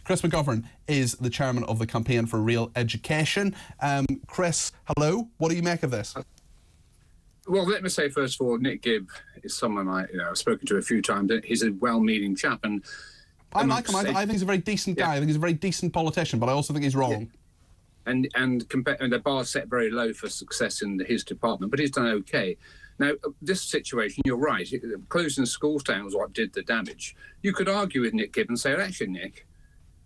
Chris McGovern is the chairman of the Campaign for Real Education. Chris, hello. What do you make of this? Well, let me say, first of all, Nick Gibb is someone I've spoken to a few times. He's a well-meaning chap. And I like him. I think he's a very decent guy. I think he's a very decent politician, but I also think he's wrong. Yeah. And the bar's set very low for success in his department, but he's done okay. Now, this situation, you're right, closing schools down was what did the damage. You could argue with Nick Gibb and say, well, actually, Nick,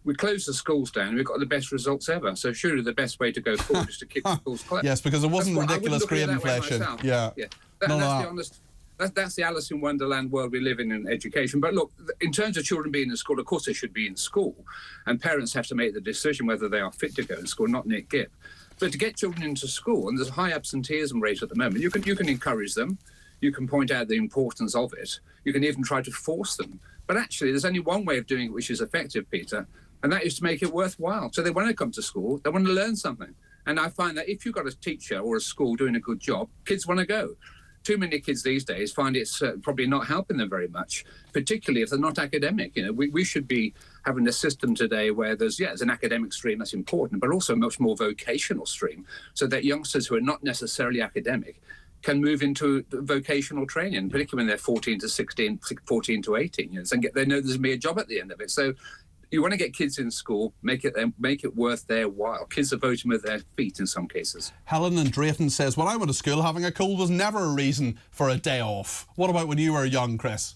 we closed the schools down and we've got the best results ever. So surely the best way to go forward is to keep the schools closed. Yes, because it wasn't ridiculous grade inflation. Yeah. That's the Alice in Wonderland world we live in education. But look, in terms of children being in school, of course they should be in school. And parents have to make the decision whether they are fit to go in school, not Nick Gibb. But to get children into school, and there's a high absenteeism rate at the moment, you can encourage them. You can point out the importance of it. You can even try to force them. But actually, there's only one way of doing it which is effective, Peter, and that is to make it worthwhile. So they want to come to school, they want to learn something. And I find that if you've got a teacher or a school doing a good job, kids want to go. Too many kids these days find it's probably not helping them very much, particularly if they're not academic. We should be having a system today where there's an academic stream that's important, but also a much more vocational stream, so that youngsters who are not necessarily academic can move into vocational training, particularly when they're 14 to 16, 14 to 18 years, and they know there's going to be a job at the end of it. So you want to get kids in school, make it worth their while. Kids are voting with their feet in some cases. Helen in Drayton says, when I went to school, having a cold was never a reason for a day off. What about when you were young, Chris?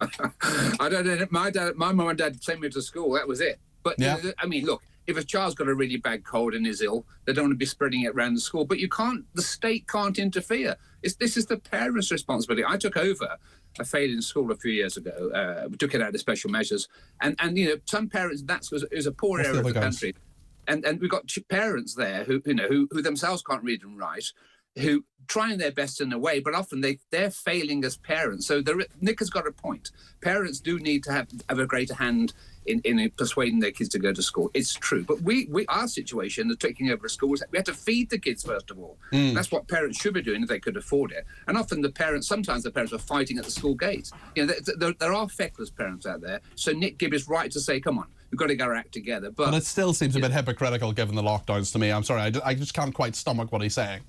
I don't know. My mum and dad sent me to school. That was it. But I mean, look, if a child's got a really bad cold and is ill, they don't want to be spreading it around the school. But the state can't interfere. This is the parents' responsibility. I took over a failing school a few years ago. We took it out of special measures. And some parents, it was a poor area of the country. And we've got parents there who themselves can't read and write, who trying their best in a way, but often they're failing as parents. So Nick has got a point. Parents do need to have a greater hand in persuading their kids to go to school. It's true. But our situation of taking over a school is we had to feed the kids, first of all. That's what parents should be doing if they could afford it. And often sometimes the parents are fighting at the school gate. There are feckless parents out there. So Nick Gibb is right to say, come on, we've got to get our act together. But it still seems a bit hypocritical given the lockdowns to me. I'm sorry, I just can't quite stomach what he's saying.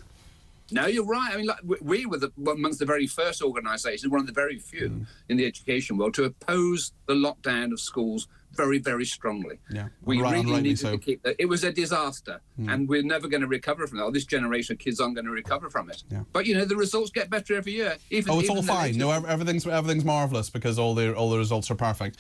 No, you're right. I mean, we were amongst the very first organisations, one of the very few in the education world, to oppose the lockdown of schools very, very strongly. Yeah, we really needed to keep that. It was a disaster, and we're never going to recover from that. This generation of kids aren't going to recover from it. Yeah. But the results get better every year. It's all fine. No, everything's marvellous because all the results are perfect.